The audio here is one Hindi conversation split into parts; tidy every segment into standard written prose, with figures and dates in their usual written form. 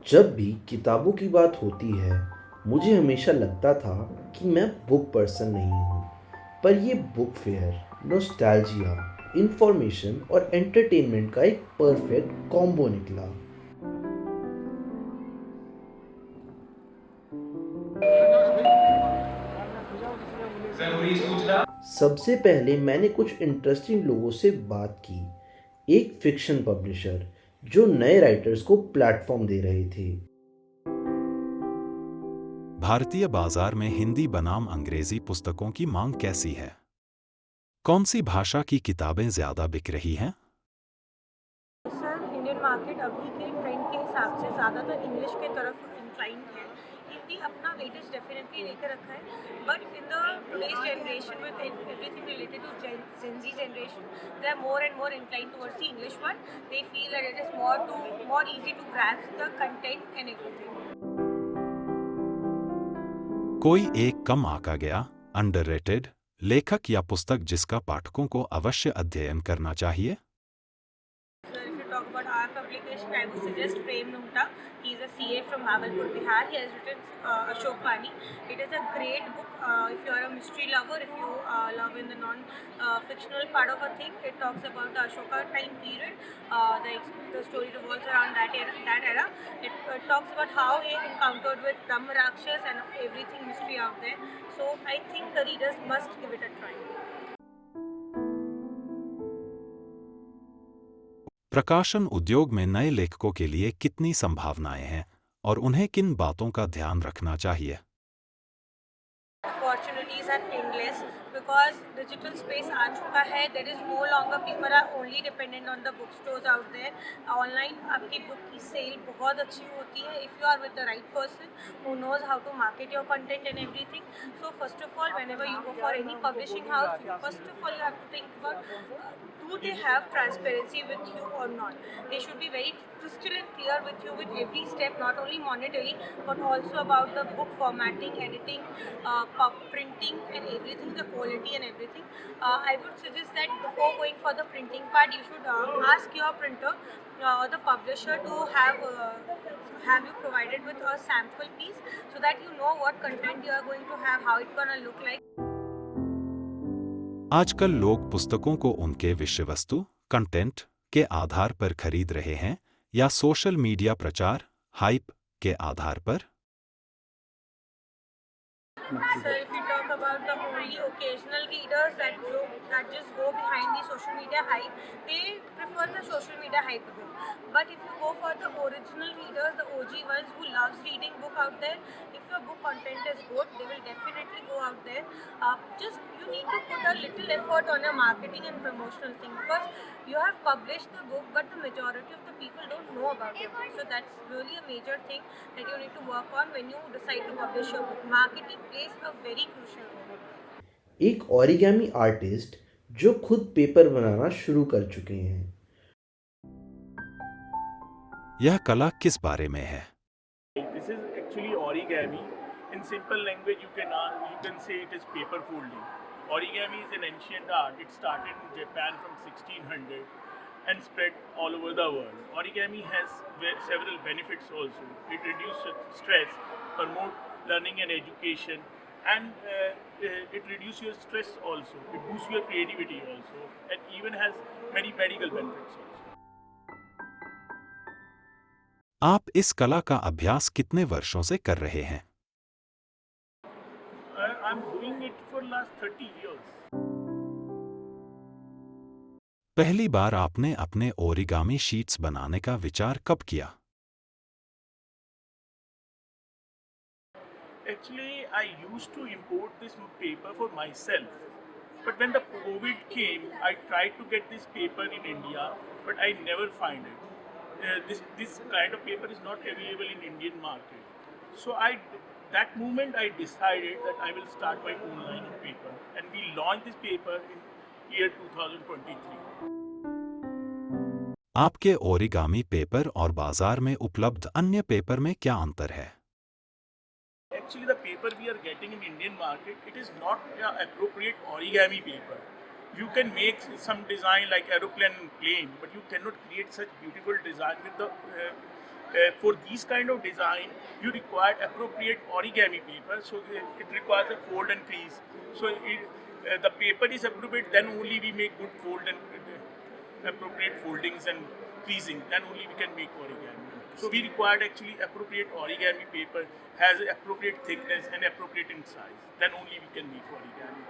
जब भी किताबों की बात होती है, मुझे हमेशा लगता था कि मैं बुक पर्सन नहीं हूँ। पर ये बुक फेयर, नॉस्टैल्जिया, इंफॉर्मेशन और एंटरटेनमेंट का एक परफेक्ट कॉम्बो निकला। सबसे पहले मैंने कुछ इंटरेस्टिंग लोगों से बात की। एक फिक्शन पब्लिशर जो नए राइटर्स को प्लेटफॉर्म दे रहे थे। भारतीय बाजार में हिंदी बनाम अंग्रेजी पुस्तकों की मांग कैसी है? कौन सी भाषा की किताबें ज्यादा बिक रही हैं? सर इंडियन मार्केट अभी के ट्रेंड के हिसाब से ज़्यादातर इंग्लिश की तरफ इंक्लाइंड है। हिंदी अपना वेटेज डेफिनेटली लेकर रखा है, but in the today's generation with everything related to Gen Z generation, they are more and more inclined towards the English one. They feel that it is more easy to grasp the content and everything. कोई एक कम आंका गया, अंडररेटेड लेखक या पुस्तक जिसका पाठकों को अवश्य अध्ययन करना चाहिए? Sir, if you talk about our publication, I would suggest Prem Nungta. He is a CA from Bhagalpur, Bihar. He has written Ashok Bani. It is a great book. If you are a mystery lover, if you love in the non-fictional part of a thing, it talks about the Ashoka time period. The story revolves around that era. It talks about how he encountered with Brahma Rakshas and everything mystery out there. So I think the readers must give it a try. प्रकाशन उद्योग में नए लेखकों के लिए कितनी संभावनाएं हैं और उन्हें किन बातों का ध्यान रखना चाहिए? Opportunities are endless because digital space आ चुका है. There is no longer people are only dependent on the bookstores out there. Online आपकी book की sale बहुत अच्छी होती है if you are with the right person who knows how to market your content and everything. So first of all, whenever you go for any publishing house, first of all you have to think about do they have transparency with you or not. They should be very crystal and clear with you with every step, not only monetary but also about the book formatting, editing, printing and everything, the quality and everything. I would suggest that before going for the printing part, you should ask your printer or the publisher to have you provided with a sample piece so that you know what content you are going to have, how it's gonna look like. आजकल लोग पुस्तकों को उनके विषय वस्तु, कंटेंट के आधार पर खरीद रहे हैं या सोशल मीडिया प्रचार, हाइप के आधार पर? So if we talk about the only occasional readers that just go behind the social media hype, they prefer the social media hype book. But if you go for the original readers, the OG ones who loves reading book out there, if your book content is good, they will definitely go out there. Just you need to put a little effort on your marketing and promotional thing because you have published the book, but the majority of the people don't know about your book. So that's really a major thing that you need to work on when you decide to publish your book. Marketing plays a very crucial role. एक ओरिगेमी आर्टिस्ट जो खुद पेपर बनाना शुरू कर चुके हैं। यह कला किस बारे में है? This is actually origami. In simple language, you can say it is paper folding. Origami is an ancient art. It started in Japan from 1600 and spread all over the world. Origami has several benefits also. It reduces stress, promote learning and education, and it reduces your stress also. It boosts your creativity also, and even has many medical benefits also. आप इस कला का अभ्यास कितने वर्षों से कर रहे हैं? I'm doing it for last 30 years. पहली बार आपने अपने ओरिगामी शीट्स बनाने का विचार कब किया? Actually, I used to import this paper for myself. But when the COVID came, I tried to get this paper in India, but I never find it. This kind of paper is not available in Indian market. So that moment I decided that I will start my own line of paper, and we launched this paper in year 2023. आपके ओरिगामी पेपर और बाजार में उपलब्ध अन्य पेपर में क्या अंतर है? Actually, the paper we are getting in Indian market, it is not appropriate origami paper. You can make some design like aeroplane and plane, but you cannot create such beautiful design with the For these kind of design, you require appropriate origami paper. So it requires a fold and crease. So the paper is appropriate, then only we make good fold and appropriate foldings and creasing. Then only we can make origami. So we required actually appropriate origami paper, has appropriate thickness and appropriate in size. Then only we can make origami.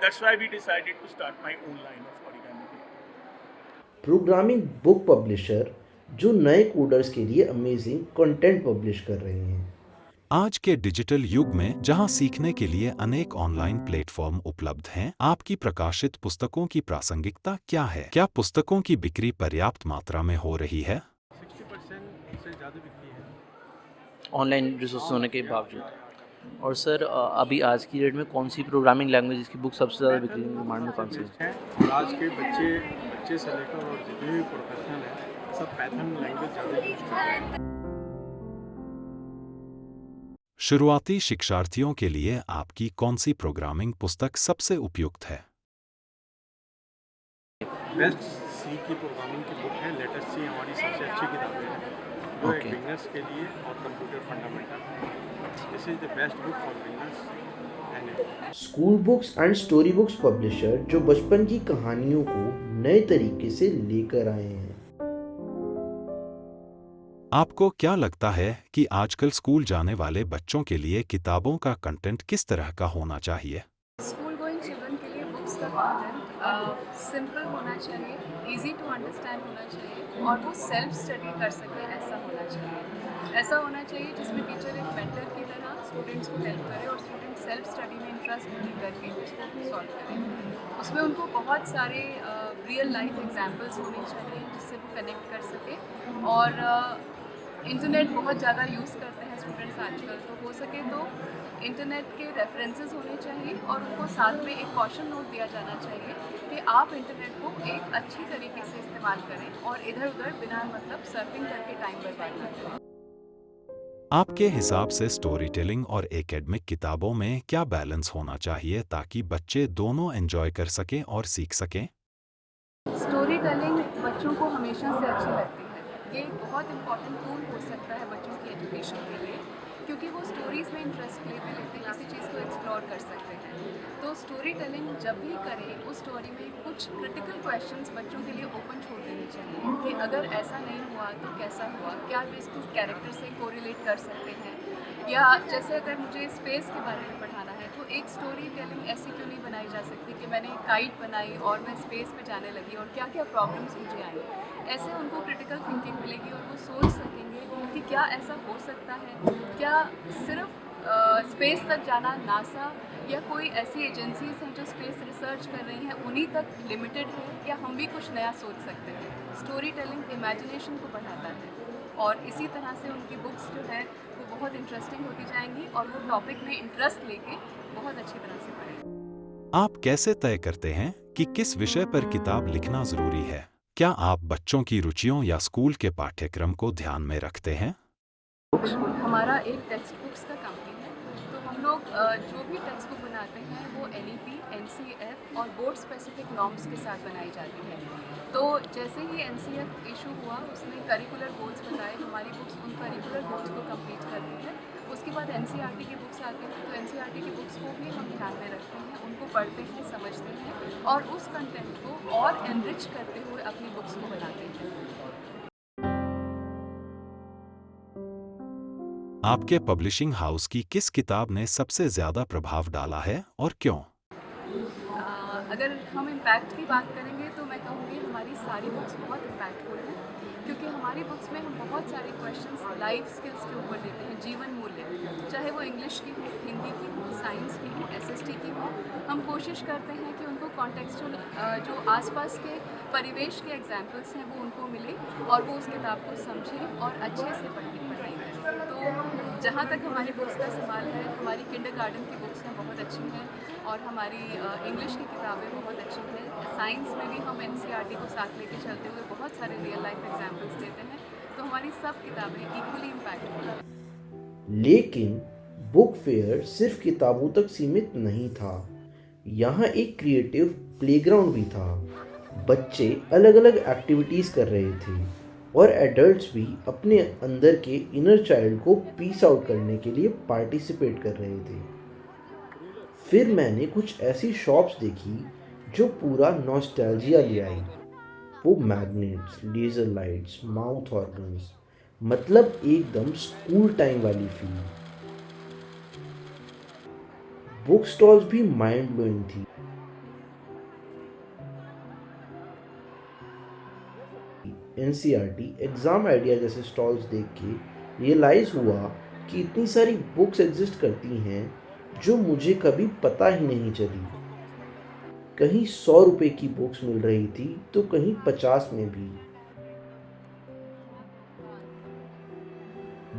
That's why we decided to start my own line of origami paper. Programming book publisher जो नए कोडर्स के लिए अमेजिंग कंटेंट पब्लिश कर रहे हैं। आज के डिजिटल युग में जहां सीखने के लिए अनेक ऑनलाइन प्लेटफॉर्म उपलब्ध हैं, आपकी प्रकाशित पुस्तकों की प्रासंगिकता क्या है? क्या पुस्तकों की बिक्री पर्याप्त मात्रा में हो रही है? 60% से ज़्यादा बिकती है ऑनलाइन रिसोर्स होने के बावजूद। और सर अभी आज की डेट में कौन सी प्रोग्रामिंग लैंग्वेज की बुक सबसे ज़्यादा बिक्री डिमांड में कौन सी है? और आज के बच्चे से लेकर और जितने भी प्रोफेशनल हैं सब पाइथन लैंग्वेज ज़्यादा यूज कर रहे हैं। शुरुआती शिक्षार्थियों के लिए आपकी कौन सी प्रोग्रामिंग पुस्तक सबसे उपयुक्त है? बेस्ट सी की प्रोग्रामिंग की बुक है लेटेस्ट सी, हमारी सबसे अच्छी किताबें हैं जो एक Okay. बिगनर्स के लिए और computer fundamental. This is the best book for beginners and school books and story books publisher जो बचपन की कहानियों को नए तरीके से लेकर आए हैं। आपको क्या लगता है कि आजकल स्कूल जाने वाले बच्चों के लिए किताबों का कंटेंट किस तरह का होना चाहिए? स्कूल गोइंग चिल्ड्रन के लिए बुक्स का कंटेंट सिंपल होना चाहिए, इजी टू अंडरस्टैंड होना चाहिए और वो सेल्फ स्टडी कर सके ऐसा होना चाहिए। ऐसा होना चाहिए जिसमें टीचर एक मेंटर की तरह स्टूडेंट्स को हेल्प करे और स्टूडेंट सेल्फ स्टडी में इंटरेस्ट करके उसको सॉल्व करें। उसमें उनको बहुत सारे रियल लाइफ एग्जांपल्स होने चाहिए जिससे वो कनेक्ट कर सके। और इंटरनेट बहुत ज़्यादा यूज़ करते हैं स्टूडेंट्स आजकल, तो हो सके तो इंटरनेट के रेफरेंसेस होने चाहिए और उनको साथ में एक कॉशन नोट दिया जाना चाहिए कि आप इंटरनेट को एक अच्छी तरीके से इस्तेमाल करें और इधर उधर बिना मतलब सर्फिंग करके टाइम बर्बाद ना करें। आपके हिसाब से स्टोरी टेलिंग और एकेडमिक किताबों में क्या बैलेंस होना चाहिए ताकि बच्चे दोनों एंजॉय कर सकें और सीख सकें? स्टोरी टेलिंग बच्चों को हमेशा से अच्छी लगती है। ये एक बहुत इंपॉर्टेंट टूल हो सकता है बच्चों की एजुकेशन के लिए, क्योंकि वो स्टोरीज़ में इंटरेस्ट लेते लेते किसी चीज़ को एक्सप्लोर कर सकते हैं। तो स्टोरी टेलिंग जब भी करें उस स्टोरी में कुछ क्रिटिकल क्वेश्चंस बच्चों के लिए ओपन छोड़ देने चाहिए कि अगर ऐसा नहीं हुआ तो कैसा हुआ, क्या वे इसको कैरेक्टर से कोरिलेट कर सकते हैं, या जैसे अगर मुझे स्पेस के बारे में पढ़ाना है तो एक स्टोरी टेलिंग ऐसी क्यों नहीं बनाई जा सकती कि मैंने एक काइट बनाई और मैं स्पेस में जाने लगी और क्या क्या प्रॉब्लम्स मुझे आई। ऐसे उनको क्रिटिकल थिंकिंग मिलेगी और वो सोच सकेंगे कि क्या ऐसा हो सकता है, क्या सिर्फ स्पेस तक जाना नासा या कोई ऐसी एजेंसीज हैं जो स्पेस रिसर्च कर रही हैं उन्हीं तक लिमिटेड है, या हम भी कुछ नया सोच सकते हैं। स्टोरी टेलिंग इमेजिनेशन को बढ़ाता है और इसी तरह से उनकी बुक्स जो है वो बहुत इंटरेस्टिंग होती जाएंगी और वो टॉपिक में इंटरेस्ट लेके बहुत अच्छी तरह से पढ़ेंगे। आप कैसे तय करते हैं कि किस विषय पर किताब लिखना जरूरी है? क्या आप बच्चों की रुचियों या स्कूल के पाठ्यक्रम को ध्यान में रखते हैं? बिल्कुल, हमारा एक टेक्स्ट बुक्स का कंपनी है, तो हम लोग जो भी टेक्स्ट बुक बनाते हैं वो NEP, NCF और बोर्ड स्पेसिफिक नॉर्म्स के साथ बनाई जाती है। तो जैसे ही NCF इशू हुआ उसने करिकुलर गोल्स बताए, हमारी बुक्स उन करिकुलर गोल्स को कंप्लीट करती है। उसके बाद NCERT की बुक्स आती हैं, तो NCERT की बुक्स को भी हम ध्यान में रखते हैं, उनको पढ़ते हैं, समझते हैं और उस कंटेंट को और एनरिच करते हुए अपनी बुक्स को बनाते हैं। आपके पब्लिशिंग हाउस की किस किताब ने सबसे ज्यादा प्रभाव डाला है और क्यों? अगर हम इम्पैक्ट की बात करेंगे तो मैं कहूँगी हमारी सारी बुक्स बहुत इम्पैक्टफुल हैं, क्योंकि हमारी बुक्स में हम बहुत सारे क्वेश्चंस लाइफ स्किल्स के ऊपर देते हैं, जीवन मूल्य, चाहे वो इंग्लिश की हो, हिंदी की हो, साइंस की हो, SST की हो। हम कोशिश करते हैं कि उनको कॉन्टेक्चुअल जो आसपास के परिवेश के एग्जाम्पल्स हैं वो उनको मिले और वो उस किताब को समझें और अच्छे से पढ़ाई करें। तो जहाँ तक हमारी बुक्स का सवाल है, हमारी किंडरगार्टन की बुक्स हैं बहुत अच्छी हैं और हमारी इंग्लिश की किताबें बहुत अच्छी हैं। साइंस में भी हम NCERT को साथ लेके चलते हुए बहुत सारे रियल लाइफ एग्जाम्पल्स देते हैं, तो हमारी सब किताबें इक्वली इम्पैक्टफुल हैं। लेकिन बुक फेयर सिर्फ किताबों तक सीमित नहीं था, यहाँ एक क्रिएटिव प्लेग्राउंड भी था। बच्चे अलग अलग एक्टिविटीज़ कर रहे थे, और एडल्ट्स भी अपने अंदर के इनर चाइल्ड को पीस आउट करने के लिए पार्टिसिपेट कर रहे थे। फिर मैंने कुछ ऐसी शॉप्स देखी जो पूरा नॉस्टैल्जिया ले आई। वो magnets, laser lights, mouth organs, मतलब एकदम स्कूल टाइम वाली फील। बुक स्टॉल्स भी माइंड ब्लोइंग थी। एनसीईआरटी, एग्जाम आइडिया जैसे स्टॉल्स देख के रियलाइज हुआ कि इतनी सारी बुक्स एग्जिस्ट करती हैं जो मुझे कभी पता ही नहीं चली। कहीं 100 रुपए की बुक्स मिल रही थी तो कहीं 50 में भी।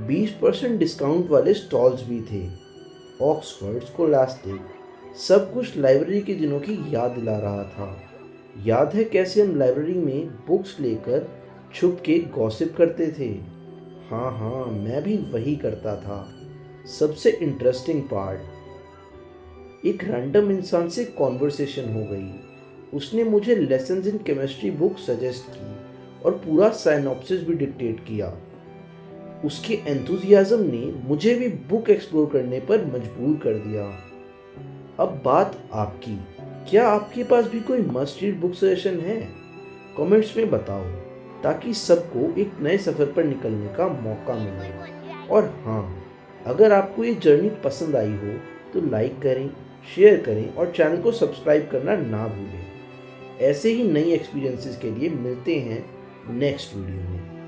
20% डिस्काउंट वाले स्टॉल्स भी थे। ऑक्सफोर्ड, स्कोलास्टिक, सब कुछ लाइब्रेरी के दिनों की याद दिला रहा था। याद है कैसे हम लाइब्रेरी में बुक्स लेकर छुप के गॉसिप करते थे। हाँ हाँ, मैं भी वही करता था। सबसे इंटरेस्टिंग पार्ट, एक रैंडम इंसान से कॉन्वर्सेशन हो गई। उसने मुझे lessons in chemistry book suggest की और पूरा साइनॉप्सिस भी डिक्टेट किया। उसके एंथुजियाज्म ने मुझे भी बुक एक्सप्लोर करने पर मजबूर कर दिया। अब बात आपकी, क्या आपके पास भी कोई मस्ट रीड बुक सजेशन है? कमेंट्स में बताओ ताकि सबको एक नए सफ़र पर निकलने का मौका मिले। और हाँ, अगर आपको ये जर्नी पसंद आई हो तो लाइक करें, शेयर करें और चैनल को सब्सक्राइब करना ना भूलें। ऐसे ही नई एक्सपीरियंसेस के लिए मिलते हैं नेक्स्ट वीडियो में।